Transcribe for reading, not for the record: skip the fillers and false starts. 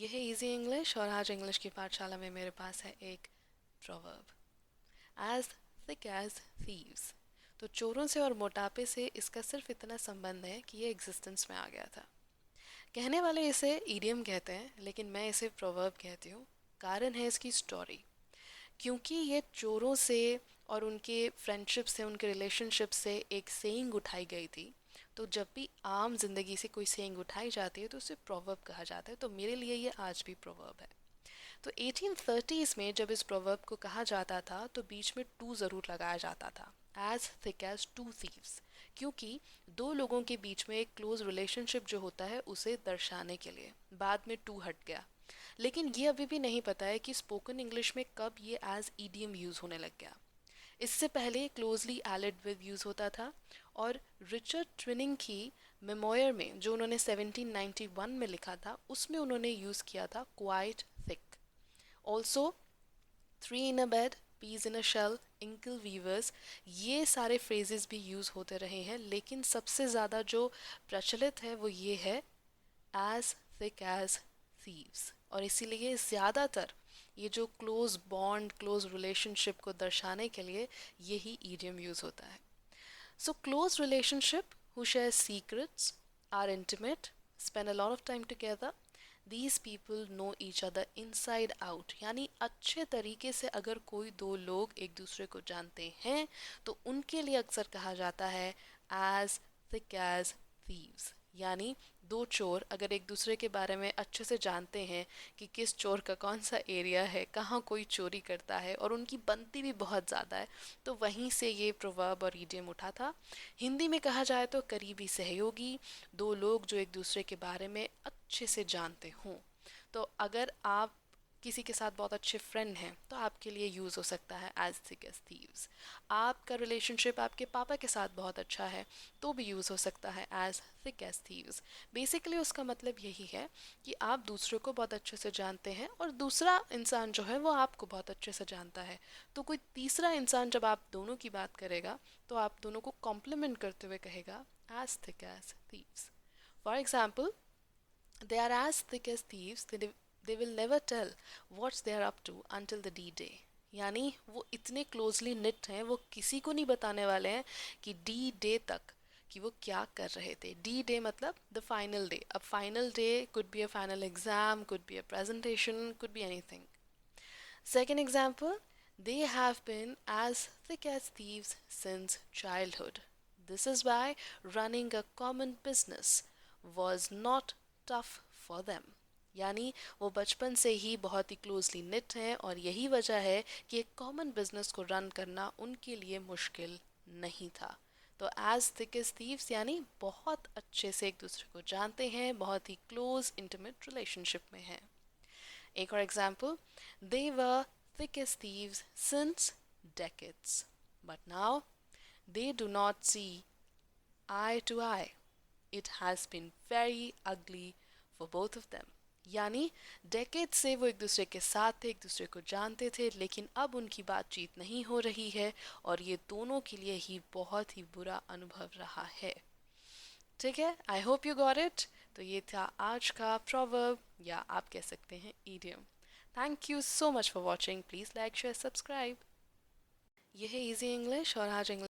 ये है easy English और आज इंग्लिश की पाठशाला में मेरे पास है एक proverb. As thick as thieves. तो चोरों से और मोटापे से इसका सिर्फ इतना संबंध है कि ये एग्जिस्टेंस में आ गया था। कहने वाले इसे ईडियम कहते हैं, लेकिन मैं इसे प्रोवर्ब कहती हूँ। कारण है इसकी स्टोरी। क्योंकि ये चोरों से और उनके फ्रेंडशिप से, उनके रिलेशनशिप से एक सेइंग उठाई गई थी। तो जब भी आम जिंदगी से कोई सेइंग उठाई जाती है तो उसे प्रोवर्ब कहा जाता है। तो मेरे लिए ये आज भी प्रोवर्ब है। तो 1830s में जब इस प्रोवर्ब को कहा जाता था तो बीच में टू ज़रूर लगाया जाता था। As thick as two thieves. क्योंकि दो लोगों के बीच में एक क्लोज रिलेशनशिप जो होता है उसे दर्शाने के लिए। बाद में टू हट गया। लेकिन ये अभी भी नहीं पता है कि स्पोकन इंग्लिश में कब ये एज ईडियम यूज़ होने लग गया। इससे पहले क्लोजली एलिड विद यूज़ होता था। और रिचर्ड ट्विनिंग की मेमोयर में जो उन्होंने 1791 में लिखा था उसमें उन्होंने यूज़ किया था quite thick. Also three in a bed, peas in a shell, inkle weavers, ये सारे फ्रेजेस भी यूज़ होते रहे हैं। लेकिन सबसे ज़्यादा जो प्रचलित है वो ये है एज थिक एज थीव्स। और इसीलिए ज़्यादातर ये जो क्लोज बॉन्ड, क्लोज रिलेशनशिप को दर्शाने के लिए यही ईडियम यूज़ होता है। So close relationship who share secrets, are intimate, spend a lot of time together, these people know each other inside out. यानी अच्छे तरीके से अगर कोई दो लोग एक दूसरे को जानते हैं तो उनके लिए अक्सर कहा जाता है एज थिक एज थीव्स। यानी दो चोर अगर एक दूसरे के बारे में अच्छे से जानते हैं कि किस चोर का कौन सा एरिया है, कहाँ कोई चोरी करता है, और उनकी बनती भी बहुत ज़्यादा है, तो वहीं से ये प्रोवर्ब और इडियम उठा था। हिंदी में कहा जाए तो करीबी सहयोगी, दो लोग जो एक दूसरे के बारे में अच्छे से जानते हों। तो अगर आप किसी के साथ बहुत अच्छे फ्रेंड हैं तो आपके लिए यूज़ हो सकता है एज थिक एज थीव्स। आपका रिलेशनशिप आपके पापा के साथ बहुत अच्छा है तो भी यूज़ हो सकता है as thick as thieves. Basically उसका मतलब यही है कि आप दूसरे को बहुत अच्छे से जानते हैं और दूसरा इंसान जो है वो आपको बहुत अच्छे से जानता है। तो कोई तीसरा इंसान जब आप दोनों की बात करेगा तो आप दोनों को कॉम्प्लीमेंट करते हुए कहेगा as thick as thieves. For example, they are as thick as thieves, they will never tell what they are up to until the D-Day। यानी वो इतने क्लोजली निट हैं, वो किसी को नहीं बताने वाले हैं कि डी डे तक कि वो क्या कर रहे थे। डी डे मतलब द फाइनल डे। अब final day could be a final exam, could be a presentation, could be anything. Second example, they have been as thick as thieves since childhood. This is why running a common business was not tough for them। यानी वो बचपन से ही बहुत ही closely knit हैं और यही वजह है कि एक कॉमन बिजनेस को रन करना उनके लिए मुश्किल नहीं था। तो एज थिक एज थीव्स यानी बहुत अच्छे से एक दूसरे को जानते हैं, बहुत ही क्लोज इंटीमेट रिलेशनशिप में हैं। एक और example, they were thick as thieves since decades, but now they do not see eye to eye. It has been very ugly for both of them। यानी डेकेड से वो एक दूसरे के साथ थे, एक दूसरे को जानते थे, लेकिन अब उनकी बातचीत नहीं हो रही है और ये दोनों के लिए ही बहुत ही बुरा अनुभव रहा है। ठीक है, I hope you got it. तो ये था आज का प्रोवर्ब या आप कह सकते हैं idiom. Thank you so much for watching. Please like share subscribe. ये है इजी इंग्लिश और आज इंग्लिश